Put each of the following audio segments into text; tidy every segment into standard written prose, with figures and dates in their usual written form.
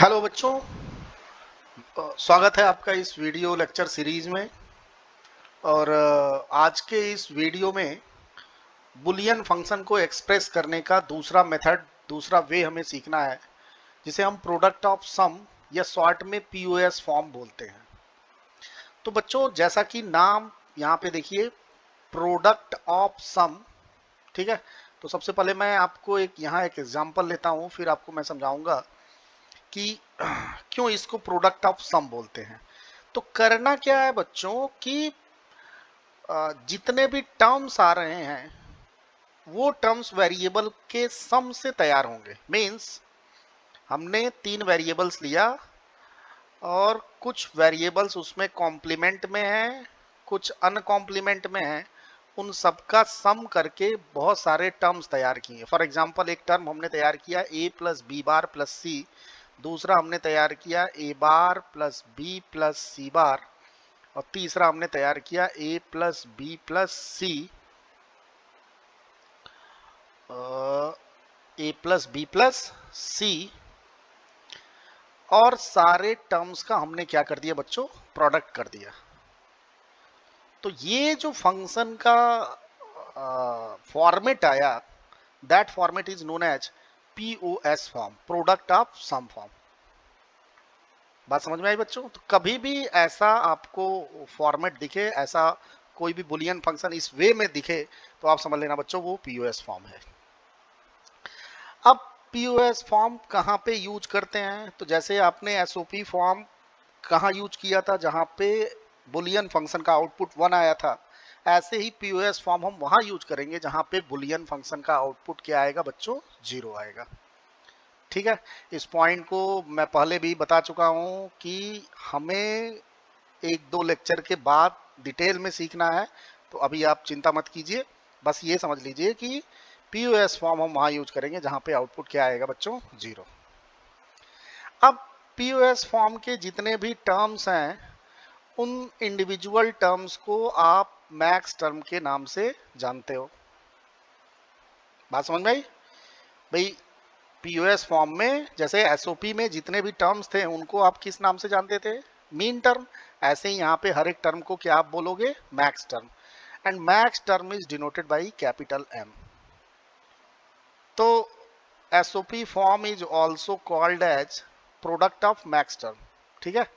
Hello बच्चों, स्वागत है आपका इस वीडियो लेक्चर सीरीज में। और आज के इस वीडियो में बुलियन फंक्शन को एक्सप्रेस करने का दूसरा मेथड, दूसरा वे हमें सीखना है, जिसे हम प्रोडक्ट ऑफ सम या शॉर्ट में पीओएस फॉर्म बोलते हैं। तो बच्चों, जैसा कि नाम यहाँ पे देखिए, प्रोडक्ट ऑफ सम, ठीक है। तो सबसे पहले मैं आपको यहाँ एक एग्जांपल लेता हूँ, फिर आपको मैं समझाऊंगा कि क्यों इसको प्रोडक्ट ऑफ सम बोलते हैं। तो करना क्या है बच्चों कि जितने भी टर्म्स आ रहे हैं वो टर्म्स वेरिएबल के सम से तैयार होंगे। मींस हमने 3 वेरिएबल्स लिया और कुछ वेरिएबल्स उसमें कॉम्प्लीमेंट में है, कुछ अनकॉम्प्लीमेंट में है। उन सबका सम करके बहुत सारे टर्म्स तैयार किए। फॉर एग्जांपल, एक टर्म हमने तैयार किया a plus B bar plus C, दूसरा हमने तैयार किया a bar plus B plus C bar, और तीसरा हमने तैयार किया a plus B plus C, A plus B plus C. और सारे टर्म्स का हमने क्या कर दिया बच्चों, प्रोडक्ट कर दिया। तो ये जो फंक्शन का फॉर्मेट आया, that format is known as POS form, product of sum form. बात समझ में आई बच्चों? तो कभी भी ऐसा आपको फॉर्मेट दिखे, ऐसा कोई भी बुलियन फंक्शन इस वे में दिखे, तो आप समझ लेना बच्चों वो पीओएस फॉर्म है। अब पीओएस फॉर्म कहाँ पे यूज करते हैं? तो जैसे आपने एसओपी फॉर्म कहाँ यूज किया था, जहाँ पे बुलियन फंक्शन का आउटपुट 1 आया था, ऐसे ही पीओएस फॉर्म हम वहां यूज करेंगे जहाँ पे बुलियन फंक्शन का आउटपुट क्या आएगा बच्चों, 0 आएगा। ठीक है, इस पॉइंट को मैं पहले भी बता चुका हूँ कि हमें 1-2 लेक्चर के बाद डिटेल में सीखना है। तो अभी आप चिंता मत कीजिए, बस ये समझ लीजिए कि पीओएस फॉर्म हम वहां यूज करेंगे जहां पे आउटपुट क्या आएगा बच्चों, 0। अब पीओएस फॉर्म के जितने भी टर्म्स हैं, उन इंडिविजुअल टर्म्स को आप मैक्स टर्म के नाम से जानते हो। बात समझ में आई भाई? पीओएस फॉर्म में जैसे एसओपी में जितने भी टर्म्स थे उनको आप किस नाम से जानते थे, मीन टर्म। ऐसे ही यहाँ पे हर एक टर्म को क्या आप बोलोगे, max term. And max term is denoted by capital M. तो SOP form is also called as product of max term. ठीक है,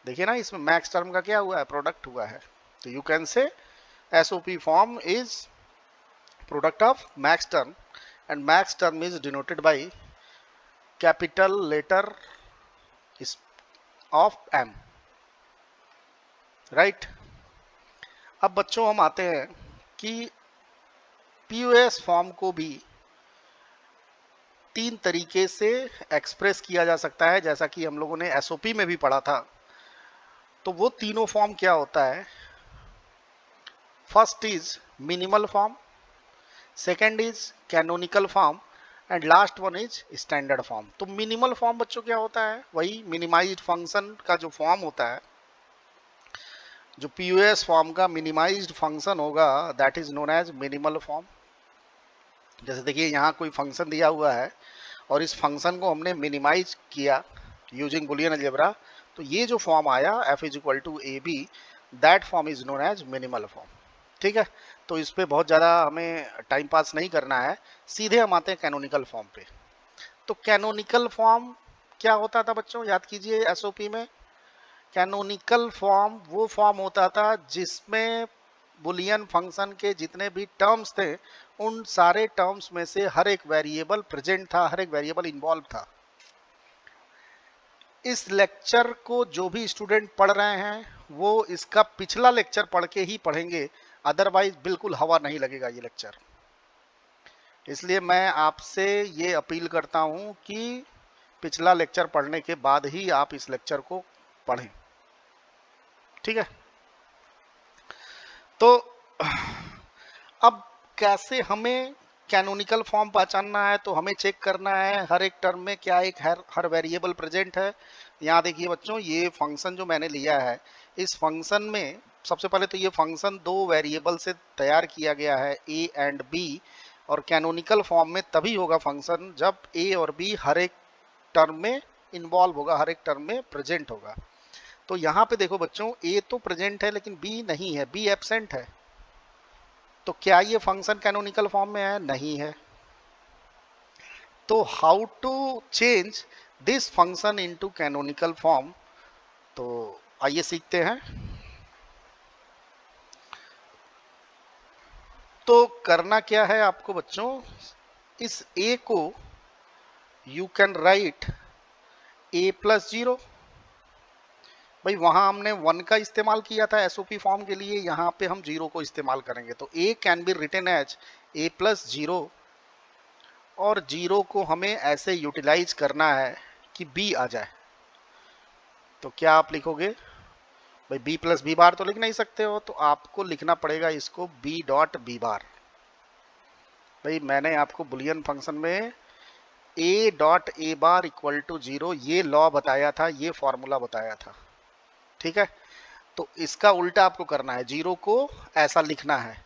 देखिए ना, इसमें मैक्स टर्म का क्या हुआ है, प्रोडक्ट हुआ है। तो you can say SOP form is product of max term, and max term is denoted by capital letter of M, right. अब बच्चों हम आते हैं कि पीओएस फॉर्म को भी 3 तरीके से एक्सप्रेस किया जा सकता है, जैसा कि हम लोगों ने एसओपी में भी पढ़ा था। तो वो तीनों फॉर्म क्या होता है? First is minimal form, second is canonical form, and last one is standard form. तो मिनिमल फॉर्म बच्चों क्या होता है? वही मिनिमाइज्ड फंक्शन का जो फॉर्म होता है, जो पीओएस फॉर्म का मिनिमाइज्ड फंक्शन होगा, that is known as minimal form. जैसे देखिए, यहाँ कोई फंक्शन दिया हुआ है और इस फंक्शन को हमने मिनिमाइज किया यूजिंग बुलियन अलजेब्रा, तो ये जो फॉर्म आया f is equal to A B, that form is known as minimal form. ठीक है, तो इस पे बहुत ज़्यादा हमें टाइम पास नहीं करना है, सीधे हम आते हैं कैनोनिकल फॉर्म पे। तो कैनोनिकल फॉर्म क्या होता था बच्चों, याद कीजिए। एसओपी में कैनोनिकल फॉर्म वो फॉर्म होता था जिसमें बुलियन फंक्शन के जितने भी टर्म्स थे, उन सारे टर्म्स में से हर एक वेरिएबल प्रेजेंट था, हर एक वेरिएबल इन्वॉल्व था। इस लेक्चर को जो भी स्टूडेंट पढ़ रहे हैं वो इसका पिछला लेक्चर पढ़ के ही पढ़ेंगे, अदरवाइज बिल्कुल हवा नहीं लगेगा ये लेक्चर। इसलिए मैं आपसे ये अपील करता हूं कि पिछला लेक्चर पढ़ने के बाद ही आप इस लेक्चर को पढ़ें। ठीक है, तो अब कैसे हमें कैनोनिकल फॉर्म पहचानना है? तो हमें चेक करना है हर एक टर्म में क्या एक हर वेरिएबल प्रेजेंट है। यहाँ देखिए बच्चों, ये फंक्शन जो मैंने लिया है, इस फंक्शन में सबसे पहले तो ये फंक्शन 2 वेरिएबल से तैयार किया गया है, a एंड b। और कैनोनिकल फॉर्म में तभी होगा फंक्शन जब a और b हर एक टर्म में इन्वॉल्व होगा, हर एक टर्म में प्रेजेंट होगा। तो यहाँ पे देखो बच्चों, ए तो प्रेजेंट है लेकिन बी नहीं है, बी एब्सेंट है। तो क्या ये फंक्शन कैनोनिकल फॉर्म में है? नहीं है। तो how to change this function into canonical form, तो आइए सीखते हैं। तो करना क्या है आपको बच्चों, इस ए को you can write A plus zero. भाई वहां हमने वन का इस्तेमाल किया था एसओपी फॉर्म के लिए, यहाँ पे हम जीरो को इस्तेमाल करेंगे। तो A can be written as A plus zero, और जीरो को हमें ऐसे यूटिलाइज करना है कि बी आ जाए। तो क्या आप लिखोगे? भाई बी प्लस बी बार तो लिख नहीं सकते हो, तो आपको लिखना पड़ेगा इसको बी डॉट बी बार। भाई मैंने आपको बुलियन फंक्शन में A dot A bar equal to zero ये लॉ बताया था, ये फॉर्मूला बताया था, ठीक है। तो इसका उल्टा आपको करना है, जीरो को ऐसा लिखना है।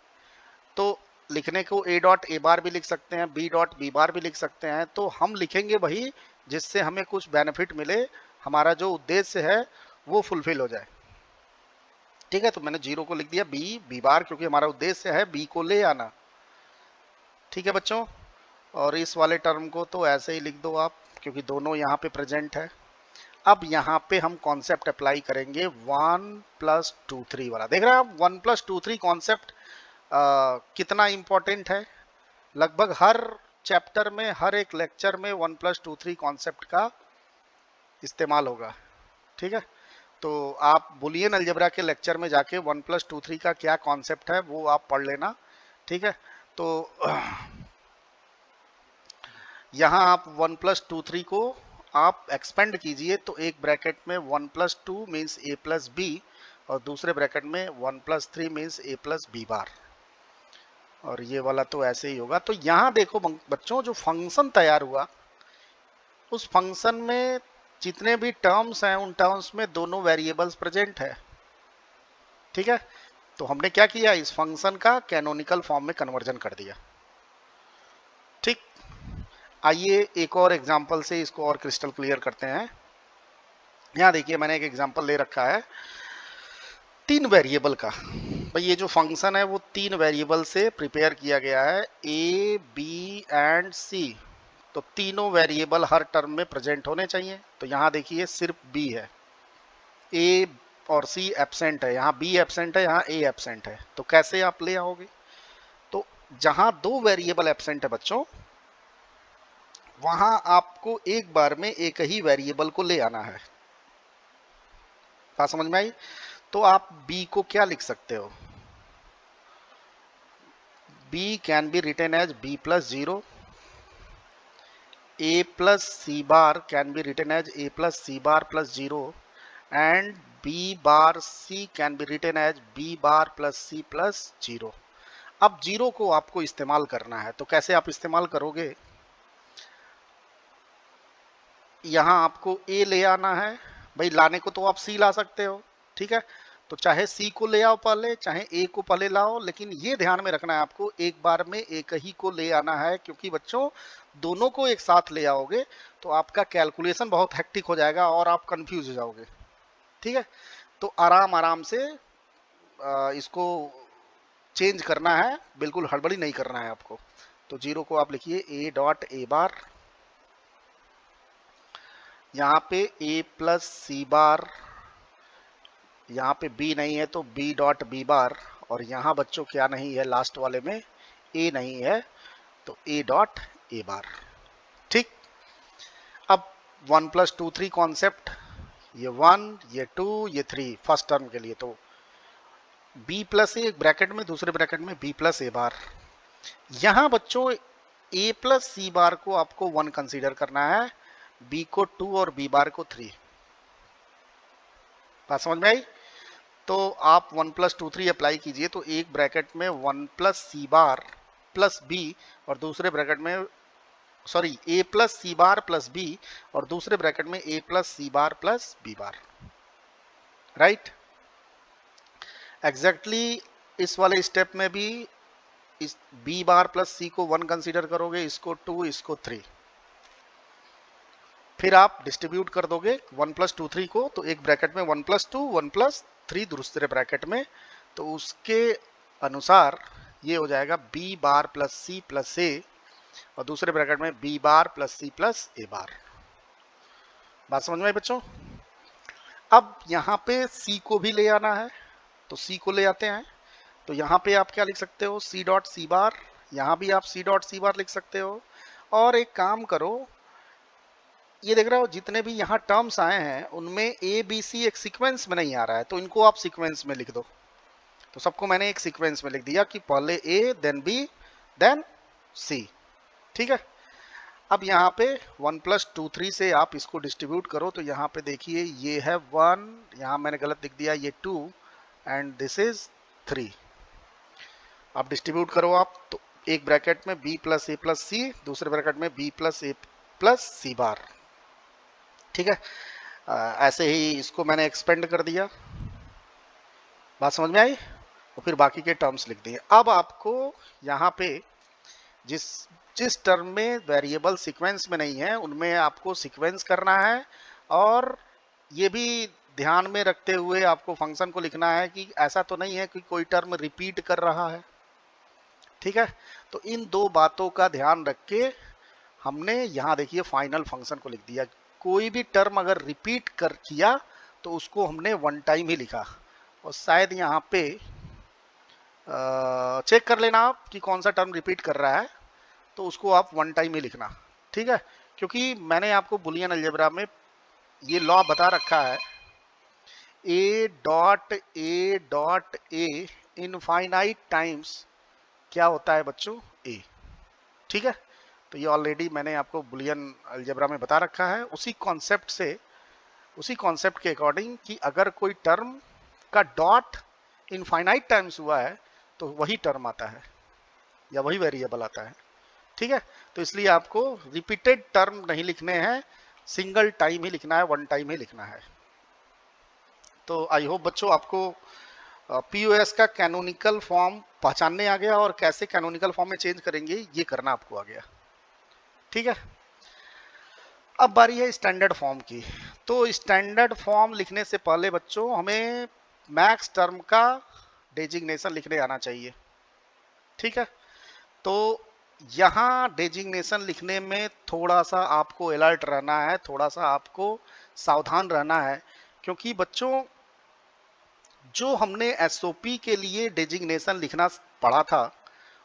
तो लिखने को ए डॉट ए बार भी लिख सकते हैं, बी डॉट बी बार भी लिख सकते हैं। तो हम लिखेंगे वही जिससे हमें कुछ बेनिफिट मिले, हमारा जो उद्देश्य है वो फुलफिल हो जाए, ठीक है। तो मैंने जीरो को लिख दिया बी बी बार, क्योंकि हमारा उद्देश्य है बी को ले आना, ठीक है बच्चों। और इस वाले टर्म को तो ऐसे ही लिख दो आप, क्योंकि दोनों यहाँ पे प्रेजेंट है। अब यहाँ पे हम कॉन्सेप्ट अप्लाई करेंगे 1+2 3 वाला। देख रहे हैं आप 1+2 3 कॉन्सेप्ट कितना इंपॉर्टेंट है। लगभग हर चैप्टर में, हर एक लेक्चर में 1+2 3 कॉन्सेप्ट का इस्तेमाल होगा, ठीक है। तो आप बुलियन अलजेब्रा के लेक्चर में जाके 1+2 3 का क्या कॉन्सेप्ट है वो आप पढ़ लेना, ठीक है। तो यहाँ आप 1+2 3 को आप एक्सपेंड कीजिए, तो एक ब्रैकेट में 1+2 मीन्स ए प्लस बी, और दूसरे ब्रैकेट में 1+3 मीन्स ए प्लस बी बार, और ये वाला तो ऐसे ही होगा। तो यहाँ देखो बच्चों, जो फंक्शन तैयार हुआ उस फंक्शन में जितने भी टर्म्स हैं उन टर्म्स में दोनों वेरिएबल्स प्रेजेंट है, ठीक है। तो हमने क्या किया, इस फंक्शन का कैनोनिकल फॉर्म में कन्वर्जन कर दिया, ठीक। आइए एक और एग्जांपल से इसको और क्रिस्टल क्लियर करते हैं। यहाँ देखिए मैंने एक एग्जांपल ले रखा है 3 वेरिएबल का। भाई ये जो फंक्शन है वो 3 वेरिएबल से प्रिपेयर किया गया है, ए बी एंड सी। तो तीनों वेरिएबल हर टर्म में प्रेजेंट होने चाहिए। तो यहाँ देखिए सिर्फ बी है, ए और सी एब्सेंट है, यहाँ बी एब्सेंट है, यहाँ ए एब्सेंट है। तो कैसे आप ले आओगे? तो जहां 2 वेरिएबल एब्सेंट है बच्चों, वहां आपको एक बार में एक ही वेरिएबल को ले आना है। बात समझ में आई? तो आप b को क्या लिख सकते हो? b can be written as b plus zero, a plus C bar can be written as a plus C bar plus zero, and b bar c can be written as b bar plus c plus zero. अब जीरो को आपको इस्तेमाल करना है, तो कैसे आप इस्तेमाल करोगे? यहाँ आपको a ले आना है। भाई लाने को तो आप c ला सकते हो, ठीक है। तो चाहे c को ले आओ पहले, चाहे a को पहले लाओ, लेकिन ये ध्यान में रखना है आपको एक बार में एक ही को ले आना है, क्योंकि बच्चों दोनों को एक साथ ले आओगे तो आपका कैलकुलेशन बहुत हेक्टिक हो जाएगा और आप कंफ्यूज हो जाओगे, ठीक है। तो आराम आराम से इसको चेंज करना है, बिल्कुल हड़बड़ी नहीं करना है आपको। तो जीरो को आप लिखिए ए डॉट ए बार, यहाँ पे a प्लस सी बार, यहाँ पे b नहीं है तो b डॉट बी बार, और यहाँ बच्चों क्या नहीं है, लास्ट वाले में a नहीं है तो a डॉट ए बार, ठीक। अब 1+2 3 कॉन्सेप्ट, ये 1 ये 2 ये 3 फर्स्ट टर्म के लिए। तो b प्लस ए एक ब्रैकेट में, दूसरे ब्रैकेट में b प्लस ए बार। यहाँ बच्चों a प्लस सी बार को आपको 1 कंसीडर करना है, b को 2 और b बार को 3। बात समझ में आई? तो आप 1+2 3 अप्लाई कीजिए, तो एक ब्रैकेट में 1 plus C bar plus B, और दूसरे ब्रैकेट में sorry a plus C bar plus B, और दूसरे ब्रैकेट में a plus C bar plus B bar, right. Exactly इस वाले स्टेप में भी इस b बार प्लस c को 1 कंसीडर करोगे, इसको 2 इसको 3। फिर आप डिस्ट्रीब्यूट कर दोगे 1+2 3 को, तो एक ब्रैकेट में 1+2 1+3 दूसरे ब्रैकेट में, तो उसके अनुसार ये हो जाएगा B bar plus C plus A, और दूसरे ब्रैकेट में B bar plus C plus A bar. बात समझ में आई बच्चों? अब यहाँ पे सी को भी ले आना है, तो सी को ले आते हैं। तो यहाँ पे आप क्या लिख सकते हो, सी डॉट सी बार, यहाँ भी आप सी डॉट सी बार लिख सकते हो। और एक काम करो, ये देख रहे हो जितने भी यहाँ टर्म्स आए हैं उनमें ए बी सी एक सीक्वेंस में नहीं आ रहा है, तो इनको आप सीक्वेंस में लिख दो। तो सबको मैंने एक सीक्वेंस में लिख दिया कि पहले ए देन बी देन सी। ठीक है, अब यहाँ पे 1+2 3 से आप इसको डिस्ट्रीब्यूट करो, तो यहाँ पे देखिए ये है 1, यहाँ मैंने गलत लिख दिया, ये 2 एंड दिस इज 3। अब डिस्ट्रीब्यूट करो आप, तो एक ब्रैकेट में b प्लस ए प्लस सी, दूसरे ब्रैकेट में b प्लस ए प्लस सी बार। ठीक है, ऐसे ही इसको मैंने एक्सपेंड कर दिया। बात समझ में आई? और फिर बाकी के टर्म्स लिख दिए। अब आपको यहाँ पे जिस जिस टर्म में वेरिएबल सीक्वेंस में नहीं है उनमें आपको सीक्वेंस करना है, और ये भी ध्यान में रखते हुए आपको फंक्शन को लिखना है कि ऐसा तो नहीं है कि कोई टर्म रिपीट कर रहा है। ठीक है, तो इन दो बातों का ध्यान रख के हमने यहाँ देखिए फाइनल फंक्शन को लिख दिया। कोई भी टर्म अगर रिपीट कर किया तो उसको हमने वन टाइम ही लिखा, और शायद यहाँ पे चेक कर लेना आप कि कौन सा टर्म रिपीट कर रहा है, तो उसको आप वन टाइम ही लिखना। ठीक है, क्योंकि मैंने आपको बुलियन अलजेब्रा में ये लॉ बता रखा है, ए डॉट ए इनफाइनाइट टाइम्स क्या होता है बच्चों, ए। ठीक है, तो ये ऑलरेडी मैंने आपको बुलियन अलजेब्रा में बता रखा है। उसी कॉन्सेप्ट के अकॉर्डिंग कि अगर कोई टर्म का डॉट इनफाइनाइट टाइम्स हुआ है तो वही टर्म आता है या वही वेरिएबल आता है। ठीक है, तो इसलिए आपको रिपीटेड टर्म नहीं लिखने हैं, सिंगल टाइम ही लिखना है, वन टाइम ही लिखना है। तो आई होप बच्चों आपको पीओएस का कैनोनिकल फॉर्म पहचानने आ गया, और कैसे कैनोनिकल फॉर्म में चेंज करेंगे ये करना आपको आ गया। ठीक है, अब बारी है स्टैंडर्ड फॉर्म की। तो स्टैंडर्ड फॉर्म लिखने से पहले बच्चों हमें मैक्स टर्म का डेजिग्नेशन लिखने आना चाहिए। ठीक है, तो यहाँ डेजिग्नेशन लिखने में थोड़ा सा आपको अलर्ट रहना है, थोड़ा सा आपको सावधान रहना है, क्योंकि बच्चों जो हमने एसओपी के लिए डेजिग्नेशन लिखना पढ़ा था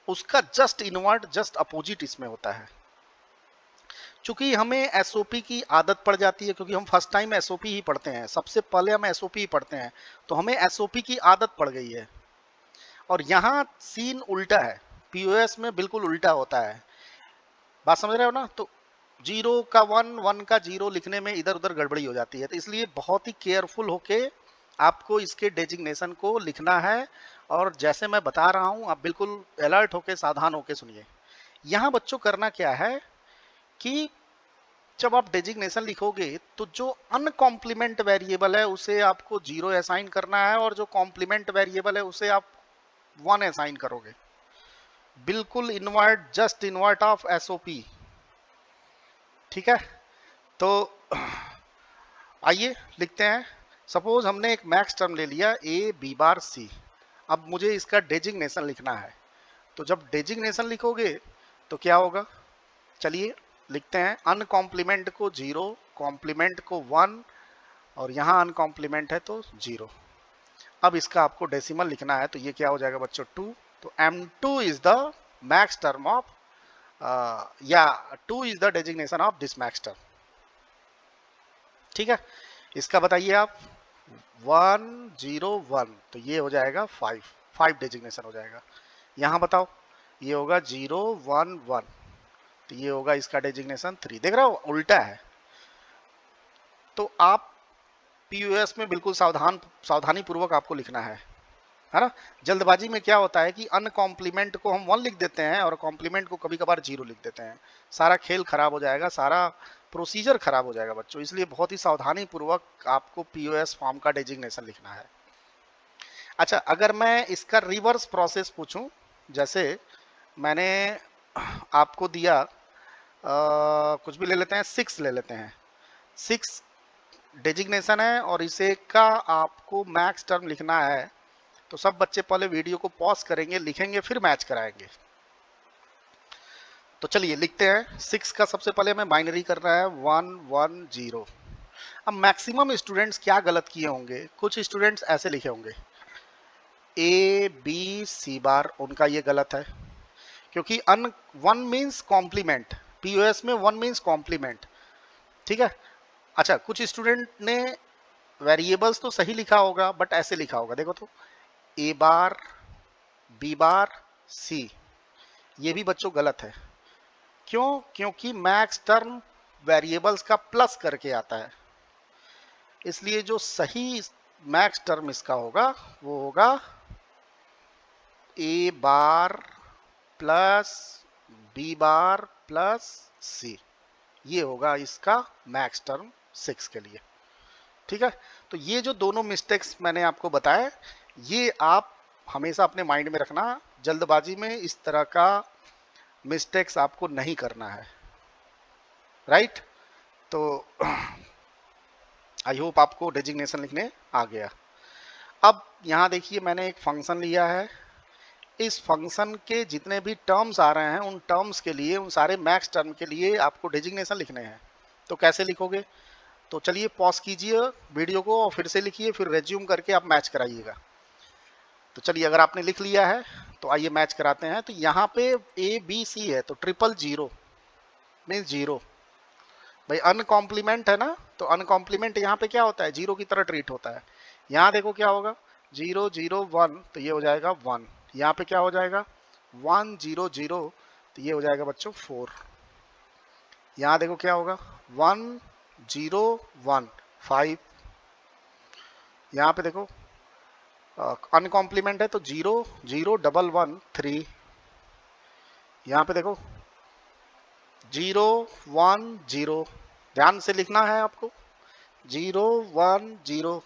उसका जस्ट इनवर्ट जस्ट अपोजिट इसमें होता है। चूंकि हमें एसओपी की आदत पड़ जाती है, क्योंकि हम फर्स्ट टाइम एसओपी ही पढ़ते हैं, सबसे पहले हम एसओपी ही पढ़ते हैं, तो हमें एसओपी की आदत पड़ गई है। और यहाँ सीन उल्टा है, पीओएस में बिल्कुल उल्टा होता है। बात समझ रहे हो ना? तो 0 का 1, 1 का 0 लिखने में इधर उधर गड़बड़ी हो जाती है, तो इसलिए बहुत ही केयरफुल होके आपको इसके डेजिग्नेशन को लिखना है। और जैसे मैं बता रहा हूं आप बिल्कुल अलर्ट होके सावधान होके सुनिए। यहाँ बच्चों करना क्या है कि जब आप डेजिग्नेशन लिखोगे तो जो अनकॉम्प्लीमेंट वेरिएबल है उसे आपको 0 असाइन करना है, और जो कॉम्प्लीमेंट वेरिएबल है उसे आप 1 असाइन करोगे। बिल्कुल invert just invert of SOP. ठीक है, तो आइए लिखते हैं। सपोज हमने एक मैक्स टर्म ले लिया ए बी बार सी। अब मुझे इसका डेजिग्नेशन लिखना है, तो जब डेजिग्नेशन लिखोगे तो क्या होगा, चलिए लिखते हैं। अनकॉम्प्लीमेंट को 0, कॉम्प्लीमेंट को 1, और यहाँ अनकॉम्प्लीमेंट है तो 0। अब इसका आपको डेसिमल लिखना है, तो ये क्या हो जाएगा बच्चों, 2। तो M2 is the max term of या 2 is the designation of this max term. ठीक है, इसका बताइए आप 1 0 1, तो ये हो जाएगा 5 डेजिग्नेशन हो जाएगा। यहाँ बताओ, ये होगा 0 1 1, तो ये होगा इसका डेजिग्नेशन 3। देख रहे हो उल्टा है। तो आप पीयूएस में बिल्कुल सावधानी पूर्वक आपको लिखना है ना। जल्दबाजी में क्या होता है कि अनकॉम्प्लीमेंट को हम 1 लिख देते हैं और कॉम्प्लीमेंट को कभी कभार 0 लिख देते हैं, सारा खेल खराब हो जाएगा, सारा प्रोसीजर खराब हो जाएगा बच्चों। इसलिए बहुत ही सावधानी पूर्वक आपको पीओएस फॉर्म का डेजिग्नेशन लिखना है। अच्छा, अगर मैं इसका रिवर्स प्रोसेस पूछूं, जैसे मैंने आपको दिया कुछ भी ले लेते हैं, 6 ले लेते हैं। 6 डेजिग्नेशन है और इसे का आपको मैक्स टर्म लिखना है, तो सब बच्चे पहले वीडियो को पॉज करेंगे, लिखेंगे, फिर मैच कराएंगे। तो चलिए लिखते हैं। 6 का सबसे पहले हमें बाइनरी करना है 110। अब मैक्सिमम स्टूडेंट्स क्या गलत किए होंगे, कुछ स्टूडेंट्स ऐसे लिखे होंगे ए बी सी बार, उनका ये गलत है, क्योंकि अन वन मीन्स कॉम्प्लीमेंट, पीओएस में वन मीन्स कॉम्प्लीमेंट, ठीक है। अच्छा, कुछ स्टूडेंट ने वेरिएबल्स तो सही लिखा होगा, बट ऐसे लिखा होगा, देखो तो ए बार बी बार सी, ये भी बच्चों गलत है। क्यों? क्योंकि मैक्स टर्म वेरिएबल्स का प्लस करके आता है, इसलिए जो सही मैक्स टर्म इसका होगा वो होगा ए bar plus B bar plus सी, ये होगा इसका मैक्स टर्म 6 के लिए, ठीक है। तो ये जो दोनों मिस्टेक्स मैंने आपको बताए, ये आप हमेशा अपने माइंड में रखना, जल्दबाजी में इस तरह का मिस्टेक्स आपको नहीं करना है, राइट। तो आई होप आपको डेजिग्नेशन लिखने आ गया। अब यहाँ देखिए मैंने एक फंक्शन लिया है, इस फंक्शन के जितने भी टर्म्स आ रहे हैं उन टर्म्स के लिए, उन सारे मैक्स टर्म के लिए आपको डेजिग्नेशन लिखने हैं। तो कैसे लिखोगे? तो चलिए पॉज कीजिए वीडियो को और फिर से लिखिए, फिर रेज्यूम करके आप मैच कराइएगा। तो चलिए अगर आपने लिख लिया है तो आइए मैच कराते हैं। तो यहाँ पे ए बी सी है, तो ट्रिपल जीरो मीन्स जीरो, भाई अनकॉम्प्लीमेंट है ना, तो अनकॉम्प्लीमेंट यहाँ पे क्या होता है, जीरो की तरह ट्रीट होता है। यहाँ देखो क्या होगा, 0 0 1, तो ये हो जाएगा 1। यहाँ पे क्या हो जाएगा 1 0 0, तो ये हो जाएगा बच्चों 4। यहाँ देखो क्या होगा 1 0 1 5। यहाँ पे देखो अनकॉम्प्लीमेंट है तो 0 0 1 1 3। यहाँ पे देखो 0 1 0, ध्यान से लिखना है आपको, 0 1 0,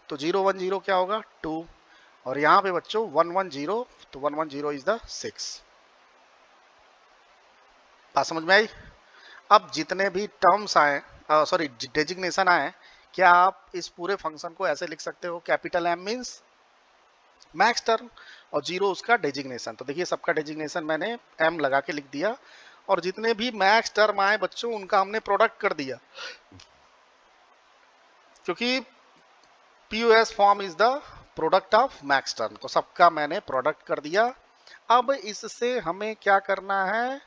तो 0 1 0 क्या होगा 2, और यहाँ पे बच्चों 1 1 0, तो 1 1 0 इज द 6। बात समझ में आई? अब जितने भी टर्म्स आए, सॉरी डेजिग्नेशन आए, क्या आप इस पूरे फंक्शन को ऐसे लिख सकते हो, capital M means max term और 0 उसका डेजिग्नेशन। तो देखिए सबका डेजिग्नेशन मैंने एम लगा के लिख दिया, और जितने भी मैक्स टर्म आए बच्चों उनका हमने प्रोडक्ट कर दिया, क्योंकि POS form is the product of max term, तो सबका मैंने प्रोडक्ट कर दिया। अब इससे हमें क्या करना है,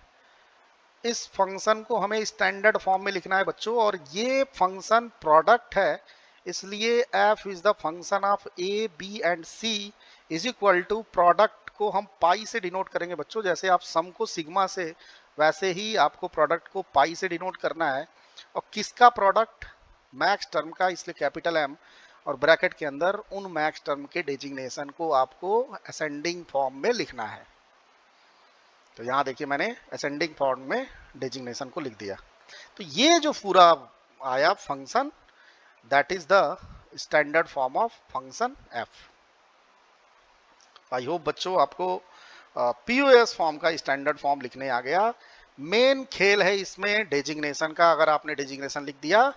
इस फंक्शन को हमें स्टैंडर्ड फॉर्म में लिखना है बच्चों, और ये फंक्शन प्रोडक्ट है, इसलिए F is the function of A B and C is equal to, product को हम पाई से डिनोट करेंगे बच्चों, जैसे आप सम को सिग्मा से, वैसे ही आपको प्रोडक्ट को पाई से डिनोट करना है। और किसका प्रोडक्ट, मैक्स टर्म का, इसलिए कैपिटल एम, और ब्रैकेट के अंदर उन मैक्स टर्म के डेजिग्नेशन को आपको असेंडिंग फॉर्म में लिखना है। तो यहाँ देखिए मैंने असेंडिंग फॉर्म में डेजिग्नेशन को लिख दिया। तो ये जो पूरा आया function, that is the standard form of function F. I hope बच्चों आपको पीओएस फॉर्म का स्टैंडर्ड फॉर्म लिखने आ गया। मेन खेल है इसमें डेजिग्नेशन का, अगर आपने डेजिग्नेशन लिख दिया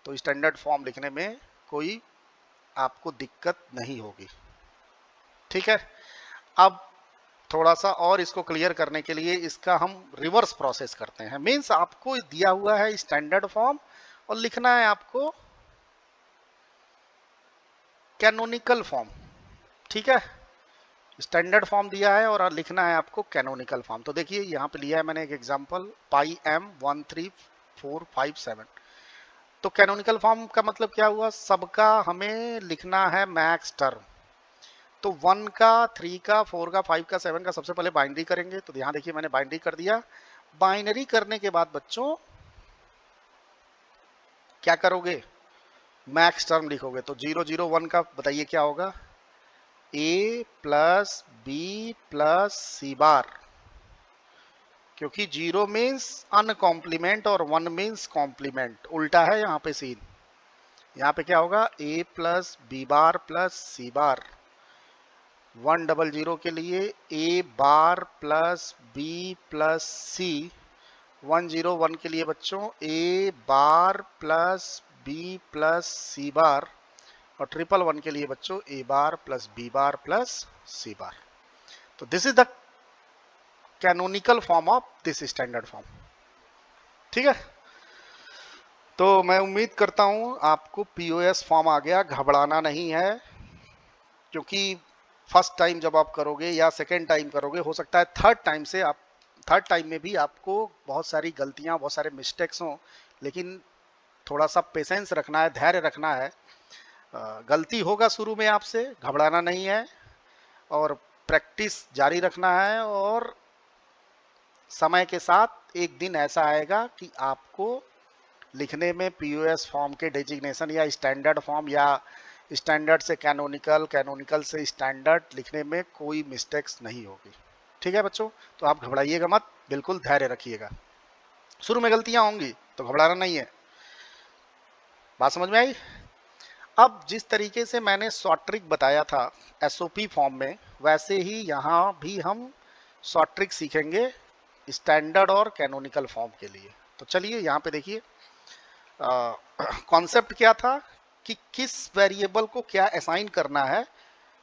तो स्टैंडर्ड फॉर्म लिखने में कोई आपको दिक्कत नहीं होगी, ठीक है। अब थोड़ा सा और इसको क्लियर करने के लिए इसका हम रिवर्स प्रोसेस करते हैं। मीन्स आपको दिया हुआ है स्टैंडर्ड फॉर्म और लिखना है आपको कैनोनिकल फॉर्म, ठीक है। स्टैंडर्ड फॉर्म दिया है और लिखना है आपको कैनोनिकल फॉर्म। तो देखिए यहाँ पे लिया है मैंने एक एग्जांपल, पाई एम 13457। तो कैनोनिकल फॉर्म का मतलब क्या हुआ, सबका हमें लिखना है मैक्स टर्म। तो 1 का 3 का 4 का 5 का 7 का सबसे पहले बाइनरी करेंगे। तो यहाँ देखिए मैंने बाइनरी कर दिया। बाइनरी करने के बाद बच्चों क्या करोगे, मैक्स टर्म लिखोगे। तो 0 0 1 का बताइए क्या होगा, ए प्लस बी प्लस सी बार, क्योंकि 0 मीन्स अनकॉम्प्लीमेंट और 1 मीन्स कॉम्प्लीमेंट, उल्टा है यहाँ पे सीन। यहाँ पे क्या होगा, ए plus B bar plus C बार। 1 0 0 के लिए ए बार प्लस बी प्लस सी, 101 के लिए बच्चों ए bar plus B plus C bar, और 111 के लिए बच्चों ए bar plus B bar plus C बार। तो this is the canonical form of this standard form. ठीक है, तो मैं उम्मीद करता हूं आपको पीओएस फॉर्म आ गया, घबराना नहीं है, क्योंकि फर्स्ट टाइम जब आप करोगे या सेकेंड टाइम करोगे, हो सकता है थर्ड टाइम में भी आपको बहुत सारी गलतियां, बहुत सारे मिस्टेक्स हों, लेकिन थोड़ा सा पेशेंस रखना है, धैर्य रखना है। गलती होगा शुरू में आपसे, घबराना नहीं है, और प्रैक्टिस जारी रखना है, और समय के साथ एक दिन ऐसा आएगा कि आपको लिखने में पीओएस फॉर्म के डेजिग्नेशन या स्टैंडर्ड फॉर्म या स्टैंडर्ड से कैनोनिकल, कैनोनिकल से स्टैंडर्ड लिखने में कोई मिस्टेक्स नहीं होगी। ठीक है बच्चों, तो आप घबराइएगा मत, बिल्कुल धैर्य रखिएगा। शुरू में गलतियां होंगी तो घबराना नहीं है। बात समझ में आई? अब जिस तरीके से मैंने शॉर्ट ट्रिक बताया था एसओपी फॉर्म में, वैसे ही यहाँ भी हम शॉर्ट ट्रिक सीखेंगे स्टैंडर्ड और कैनोनिकल फॉर्म के लिए। तो चलिए यहाँ पे देखिए, कॉन्सेप्ट क्या था कि किस वेरिएबल को क्या असाइन करना है,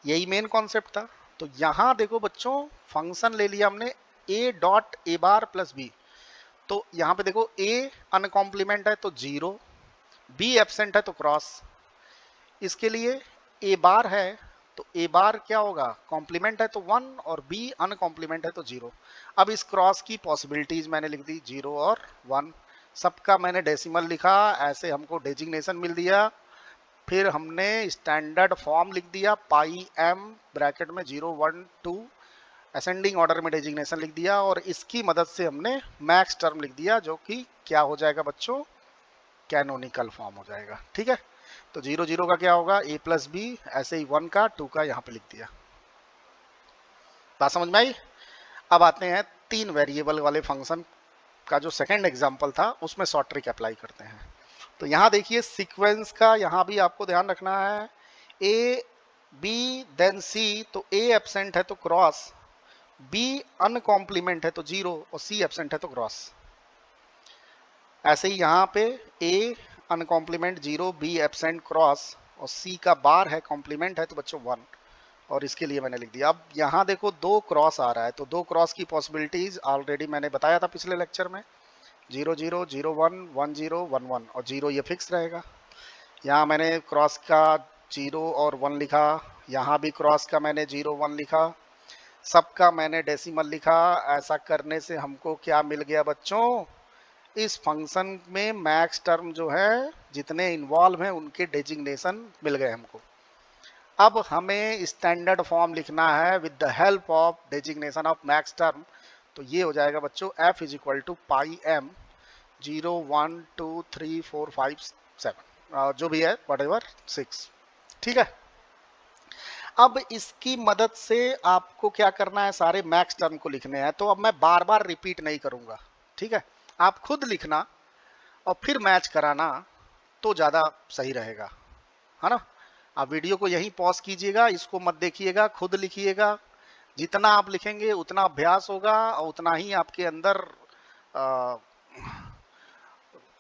यही मेन कॉन्सेप्ट था। तो यहाँ देखो बच्चों, फंक्शन ले लिया हमने a dot A bar plus B. तो यहाँ पे देखो a अनकॉम्प्लीमेंट है तो 0, b एब्सेंट है तो क्रॉस। इसके लिए a बार है तो a बार क्या होगा, कॉम्प्लीमेंट है तो 1 और b अनकॉम्प्लीमेंट है तो 0। अब इस क्रॉस की पॉसिबिलिटीज मैंने लिख दी 0 और 1, सबका मैंने डेसिमल लिखा, ऐसे हमको डेजिग्नेशन मिल दिया। फिर हमने स्टैंडर्ड फॉर्म लिख दिया, पाई एम ब्रैकेट में 0 1 2, असेंडिंग ऑर्डर में डेजिग्नेशन लिख दिया, और इसकी मदद से हमने मैक्स टर्म लिख दिया, जो कि क्या हो जाएगा बच्चों, कैनोनिकल फॉर्म हो जाएगा। ठीक है, तो 0 0 का क्या होगा, a प्लस बी, ऐसे ही 1 का 2 का यहाँ पे लिख दिया। बात समझ में आई? अब आते हैं 3 वेरिएबल वाले फंक्शन का जो सेकंड एग्जांपल था, उसमें शॉर्ट ट्रिक अप्लाई करते हैं। तो यहाँ देखिए सीक्वेंस का, यहाँ भी आपको ध्यान रखना है, ए बी देन सी, तो ए एब्सेंट है तो क्रॉस, बी अनकॉम्प्लीमेंट है तो 0 और सी एब्सेंट है तो क्रॉस। ऐसे ही यहाँ पे ए अनकॉम्प्लीमेंट 0, बी एब्सेंट क्रॉस, और सी का बार है कॉम्प्लीमेंट है तो बच्चों 1, और इसके लिए मैंने लिख दिया। अब यहाँ देखो 2 क्रॉस आ रहा है, तो 2 क्रॉस की पॉसिबिलिटीज ऑलरेडी मैंने बताया था पिछले लेक्चर में, 0 0 0 1 1 0 1 1, और 0 ये फिक्स रहेगा। यहाँ मैंने क्रॉस का 0 और 1 लिखा, यहाँ भी क्रॉस का मैंने 0 1 लिखा, सबका मैंने डेसिमल लिखा। ऐसा करने से हमको क्या मिल गया बच्चों, इस फंक्शन में मैक्स टर्म जो है जितने इन्वॉल्व हैं उनके डेजिग्नेशन मिल गए हमको। अब हमें स्टैंडर्ड फॉर्म लिखना है with the help of designation of max term. तो ये हो जाएगा बच्चों f is equal to pi M 0 1 2 3 4 5 7, जो भी है वट एवर 6। ठीक है, अब इसकी मदद से आपको क्या करना है, सारे मैक्स टर्म को लिखने हैं। तो अब मैं बार बार रिपीट नहीं करूंगा, ठीक है, आप खुद लिखना और फिर मैच कराना तो ज़्यादा सही रहेगा, है ना। आप वीडियो को यहीं पॉज कीजिएगा, इसको मत देखिएगा, खुद लिखिएगा। जितना आप लिखेंगे उतना अभ्यास होगा और उतना ही आपके अंदर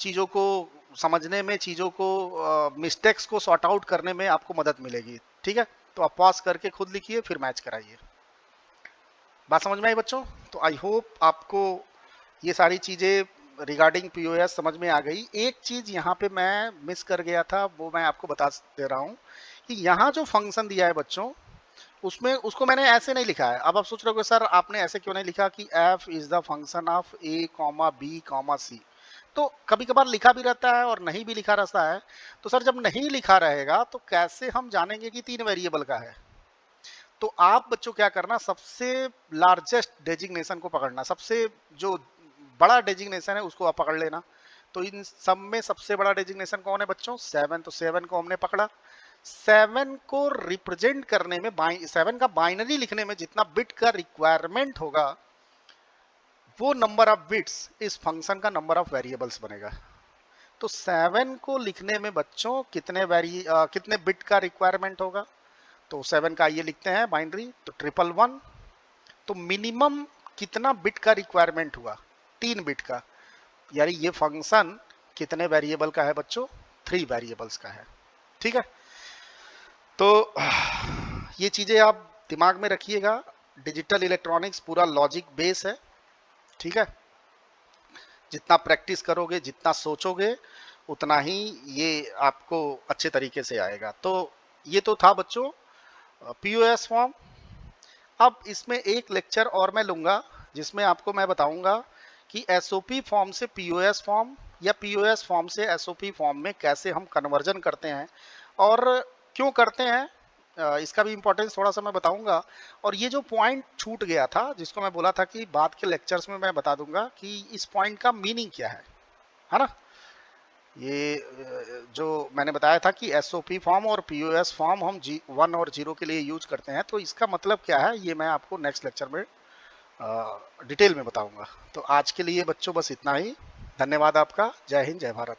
चीज़ों को समझने में, चीज़ों को मिस्टेक्स को सॉर्ट आउट करने में आपको मदद मिलेगी। ठीक है, तो आप पॉज करके खुद लिखिए फिर मैच कराइए। बात समझ में आई बच्चों? तो आई होप आपको ये सारी चीज़ें रिगार्डिंग पीओएस समझ में आ गई। एक चीज़ यहाँ पे मैं मिस कर गया था, वो मैं आपको बता दे रहा हूँ कि यहाँ जो फंक्शन दिया है बच्चों, उसमें उसको मैंने ऐसे नहीं लिखा है। अब आप सोच रहे हो सर आपने ऐसे क्यों नहीं लिखा कि f is the function of a comma B comma C. तो कभी कभार लिखा भी रहता है और नहीं भी लिखा रहता है। तो सर जब नहीं लिखा रहेगा तो कैसे हम जानेंगे कि 3 वेरिएबल का है। तो आप बच्चों क्या करना, सबसे लार्जेस्ट डेजिग्नेशन को पकड़ना, सबसे जो बड़ा डेजिग्नेशन है उसको आप पकड़ लेना। तो इन सब में सबसे बड़ा डेजिग्नेशन कौन है बच्चों, 7। तो 7 को हमने पकड़ा। 7 को रिप्रेजेंट करने में 7 का बाइनरी लिखने में जितना बिट का रिक्वायरमेंट होगा, वो नंबर ऑफ बिट्स इस फंक्शन का नंबर ऑफ वेरिएबल्स बनेगा। तो 7 को लिखने में बच्चों कितने बिट का रिक्वायरमेंट होगा, तो 7 का ये लिखते हैं बाइनरी, तो 111। तो मिनिमम कितना बिट का रिक्वायरमेंट हुआ, 3 बिट का। यानी ये फंक्शन कितने वेरिएबल का है बच्चों, 3 वेरिएबल्स का है। ठीक है, तो ये चीजें आप दिमाग में रखिएगा। डिजिटल इलेक्ट्रॉनिक्स पूरा लॉजिक बेस है। ठीक है, जितना प्रैक्टिस करोगे, जितना सोचोगे, उतना ही ये आपको अच्छे तरीके से आएगा। तो ये तो था बच्चों पीओएस फॉर्म। अब इसमें एक लेक्चर और मैं लूंगा जिसमें आपको मैं बताऊंगा कि एसओपी फॉर्म से पीओएस फॉर्म या पीओएस फॉर्म से एसओपी फॉर्म में कैसे हम कन्वर्जन करते हैं और क्यों करते हैं, इसका भी इंपॉर्टेंस थोड़ा सा मैं बताऊंगा। और ये जो पॉइंट छूट गया था जिसको मैं बोला था कि बाद के लेक्चर्स में मैं बता दूंगा कि इस पॉइंट का मीनिंग क्या है ना। ये जो मैंने बताया था कि एसओपी फॉर्म और पीओएस फॉर्म हम G1 और 0 के लिए यूज करते हैं, तो इसका मतलब क्या है ये मैं आपको नेक्स्ट लेक्चर में डिटेल में बताऊंगा। तो आज के लिए बच्चों बस इतना ही। धन्यवाद आपका। जय हिंद, जय भारत।